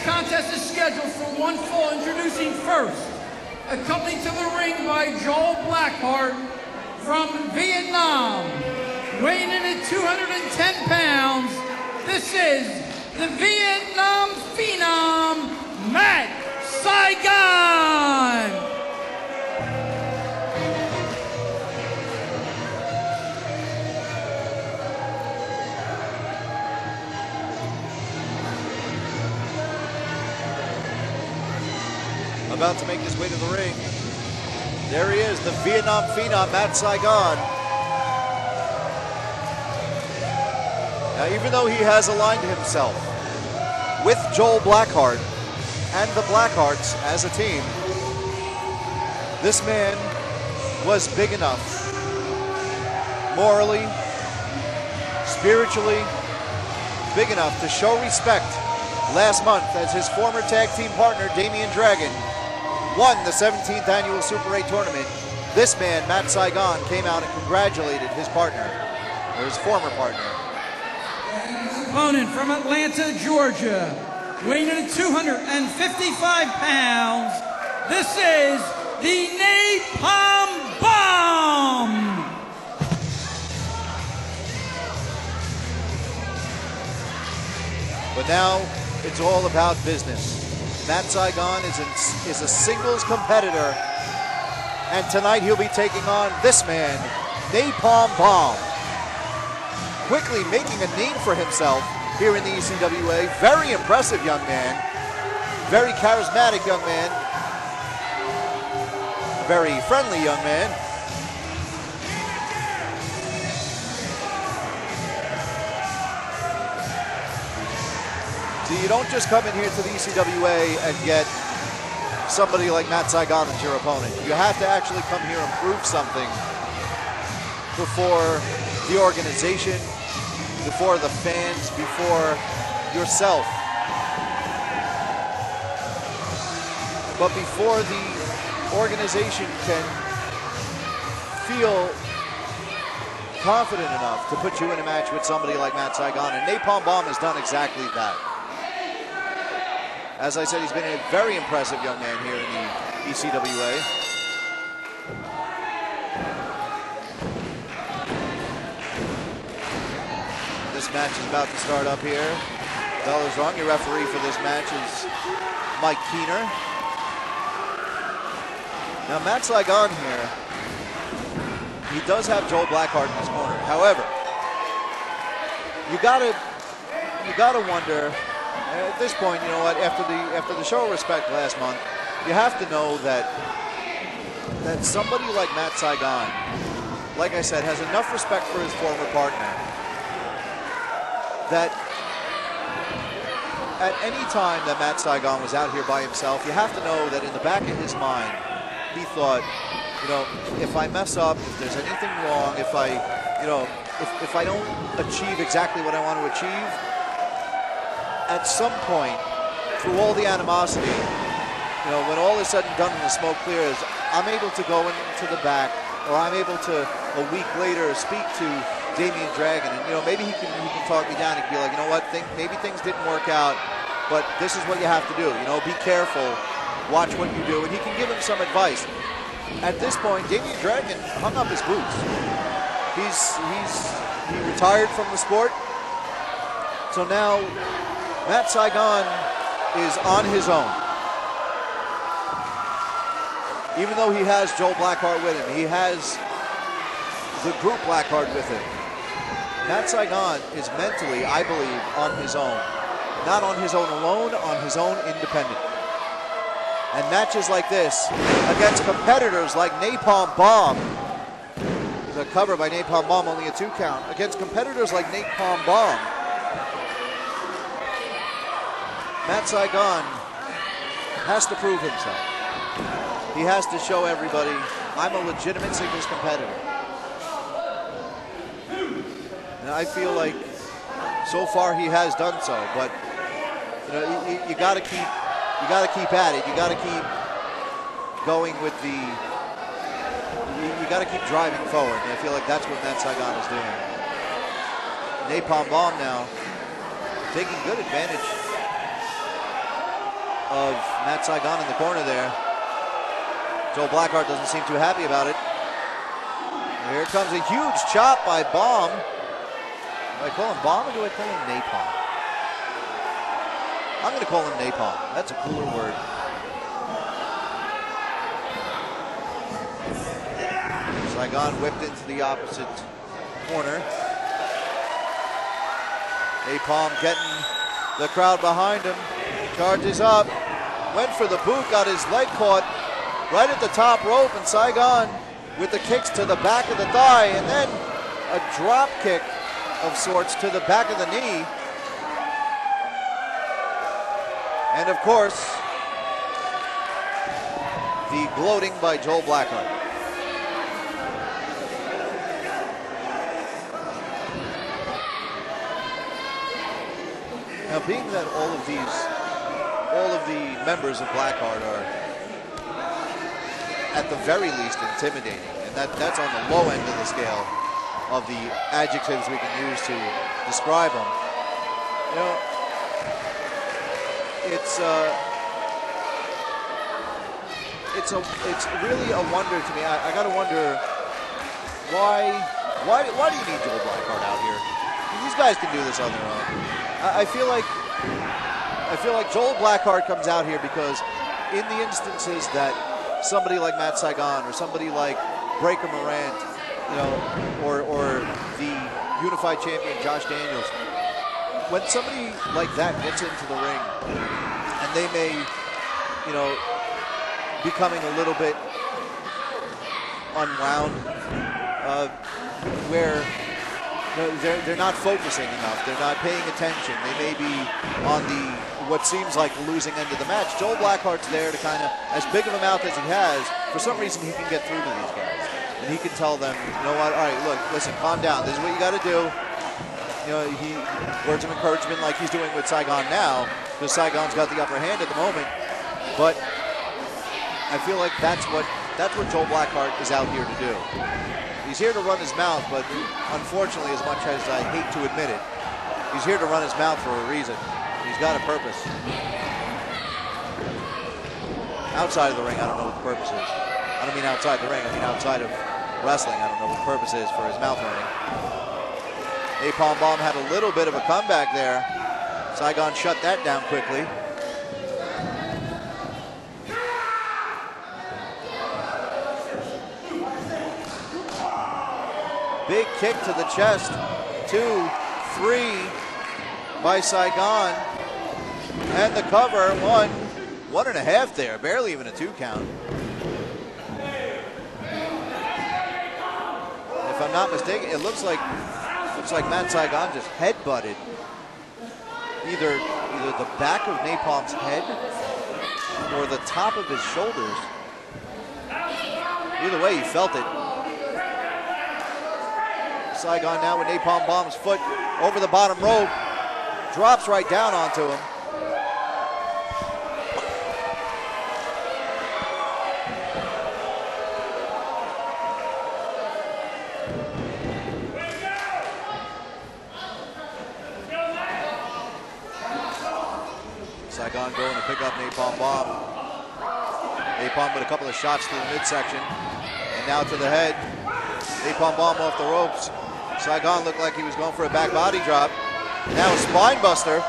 contest is scheduled for one fall. Introducing first, accompanied to the ring by Joel Blackheart from Vietnam, weighing in at 210 pounds. This is the Vietnam Phenom, Matt Saigon. About to make his way to the ring. There he is, the Vietnam Phenom, Matt Saigon. Now, even though he has aligned himself with Joel Blackheart and the Blackhearts as a team, this man was big enough, morally, spiritually, big enough to show respect last month as his former tag team partner, Damian Dragon, won the 17th annual Super 8 tournament. This man, Matt Saigon, came out and congratulated his partner, or his former partner. Opponent from Atlanta, Georgia, weighing in at 255 pounds. This is the Napalm Bomb. But now it's all about business. Matt Saigon is a singles competitor, and tonight he'll be taking on this man, Napalm Bomb. Quickly making a name for himself here in the ECWA. Very impressive young man, very charismatic young man, very friendly young man. See, you don't just come in here to the ECWA and get somebody like Matt Saigon as your opponent. You have to actually come here and prove something before the organization, before the fans, before yourself. But before the organization can feel confident enough to put you in a match with somebody like Matt Saigon, and Napalm Bomb has done exactly that. As I said, he's been a very impressive young man here in the ECWA. This match is about to start up here. Bell is wrong. Your referee for this match is Mike Keener. Now, Matt Saigon here, he does have Joel Blackheart in his corner. However, you gotta wonder. At this point, you know what? After the show of respect last month, you have to know that somebody like Matt Saigon, like I said, has enough respect for his former partner that at any time that Matt Saigon was out here by himself, you have to know that in the back of his mind, he thought, you know, if I mess up, if there's anything wrong, if I don't achieve exactly what I want to achieve, at some point, through all the animosity, you know, when all is said and done and the smoke clears, I'm able to go into the back, or I'm able to, a week later, speak to Damian Dragon, and, you know, maybe he can talk me down. He can be like, you know what, maybe things didn't work out, but this is what you have to do. You know, be careful, watch what you do, and he can give him some advice. At this point, Damian Dragon hung up his boots. He retired from the sport, so now Matt Saigon is on his own. Even though he has Joel Blackheart with him, he has the group Blackheart with him. Matt Saigon is mentally, I believe, on his own. Not on his own alone, on his own independent. And matches like this, against competitors like Napalm Bomb, the cover by Napalm Bomb, only a 2 count, against competitors like Napalm Bomb, Matt Saigon has to prove himself. He has to show everybody, I'm a legitimate singles competitor. And I feel like so far he has done so, but you know, you got to keep at it. You got to keep going with the. You got to keep driving forward. And I feel like that's what Matt Saigon is doing. Napalm Bomb now taking good advantage of Matt Saigon in the corner there. Joel Blackheart doesn't seem too happy about it. And here comes a huge chop by Bomb. Do I call him Bomb or do I call him Napalm? I'm going to call him Napalm. That's a cooler word. Saigon whipped into the opposite corner. Napalm getting the crowd behind him. Charges up. Went for the boot. Got his leg caught right at the top rope. And Saigon with the kicks to the back of the thigh. And then a drop kick of sorts to the back of the knee. And of course, the gloating by Joel Blackheart. Now, being that all of the members of Blackheart are at the very least intimidating, and that's on the low end of the scale of the adjectives we can use to describe them. You know, it's really a wonder to me. I gotta wonder why do you need Joel Blackheart out here? These guys can do this on their own. I feel like Joel Blackheart comes out here because in the instances that somebody like Matt Saigon or somebody like Breaker Morant, you know, or the unified champion Josh Daniels, when somebody like that gets into the ring and they may, you know, becoming a little bit unwound, where they're not focusing enough. They're not paying attention. They may be on what seems like the losing end of the match. Joel Blackheart's there to kind of, as big of a mouth as he has, for some reason he can get through to these guys. And he can tell them, you know what, all right, look, listen, calm down. This is what you got to do. You know, words of encouragement like he's doing with Saigon now, because Saigon's got the upper hand at the moment. But I feel like that's what Joel Blackheart is out here to do. He's here to run his mouth, but unfortunately, as much as I hate to admit it, he's here to run his mouth for a reason. He's got a purpose. Outside of the ring, I don't know what the purpose is. I don't mean outside the ring, I mean outside of wrestling. I don't know what the purpose is for his mouth running. Napalm Bomb had a little bit of a comeback there. Saigon shut that down quickly. Big kick to the chest. 2, 3 by Saigon. And the cover, 1, 1.5 there. Barely even a 2 count. If I'm not mistaken, it looks like Matt Saigon just headbutted either the back of Napalm's head or the top of his shoulders. Either way, he felt it. Saigon now with Napalm Bomb's foot over the bottom rope. Drops right down onto him. Saigon going to pick up Napalm Bomb. Napalm with a couple of shots to the midsection. And now to the head. Napalm Bomb off the ropes. Saigon looked like he was going for a back body drop. Now a spine buster.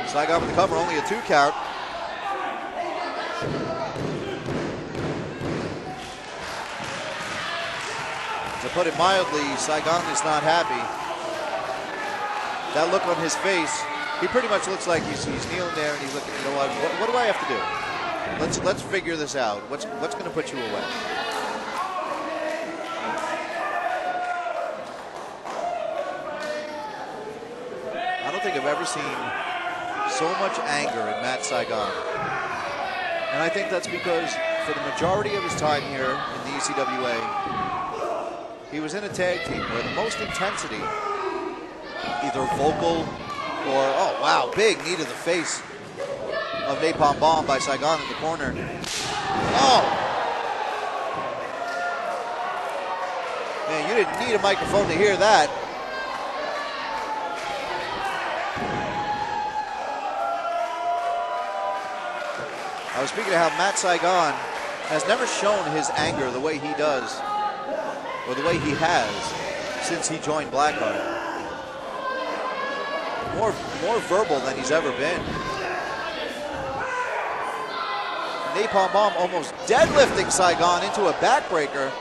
Saigon with the cover, only a 2 count. To put it mildly, Saigon is not happy. That look on his face, he pretty much looks like he's kneeling there and he's looking, you know what do I have to do? Let's figure this out. What's going to put you away? I don't think I've ever seen so much anger in Matt Saigon. And I think that's because for the majority of his time here in the ECWA, he was in a tag team where the most intensity, either vocal or, oh wow, big knee to the face of Napalm Bomb by Saigon in the corner. Oh! Man, you didn't need a microphone to hear that. I was speaking of how Matt Saigon has never shown his anger the way he does, or the way he has since he joined Blackheart. More verbal than he's ever been. Napalm Bomb almost deadlifting Saigon into a backbreaker.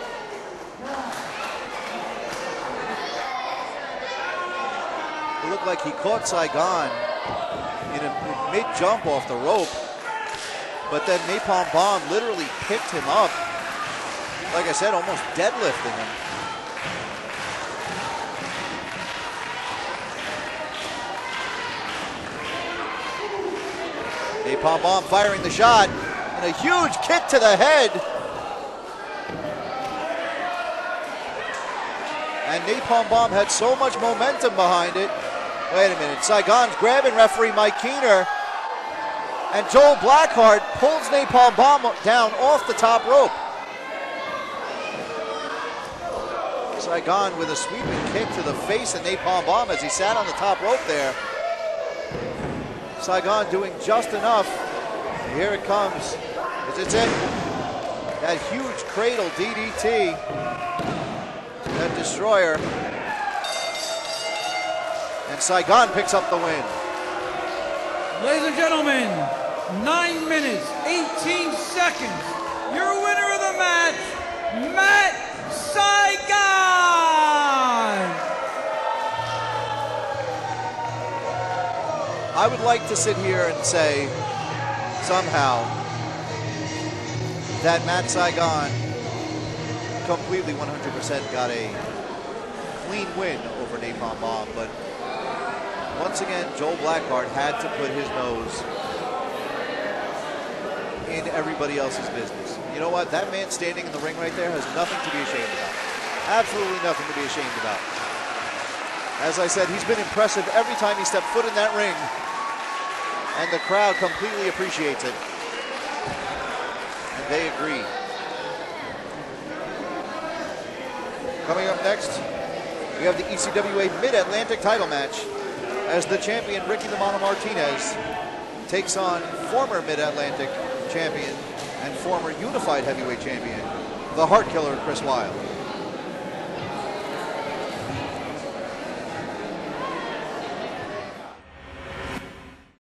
It looked like he caught Saigon in a mid-jump off the rope, but then Napalm Bomb literally picked him up. Like I said, almost deadlifting him. Napalm Bomb firing the shot, and a huge kick to the head. And Napalm Bomb had so much momentum behind it. Wait a minute, Saigon's grabbing referee Mike Keener, and Joel Blackheart pulls Napalm Bomb down off the top rope. Saigon with a sweeping kick to the face of Napalm Bomb as he sat on the top rope there. Saigon doing just enough. Here it comes. Is it? That huge cradle DDT. That destroyer. And Saigon picks up the win. Ladies and gentlemen, 9 minutes, 18 seconds. Your winner of the match, Matt Saigon. I would like to sit here and say, somehow, that Matt Saigon completely 100% got a clean win over Napalm Bomb, but once again, Joel Blackheart had to put his nose in everybody else's business. You know what? That man standing in the ring right there has nothing to be ashamed about. Absolutely nothing to be ashamed about. As I said, he's been impressive every time he stepped foot in that ring, and the crowd completely appreciates it. And they agree. Coming up next, we have the ECWA Mid-Atlantic title match as the champion Ricky the Mono Martinez takes on former Mid-Atlantic champion and former Unified Heavyweight champion, the Heart Killer Chris Wilde.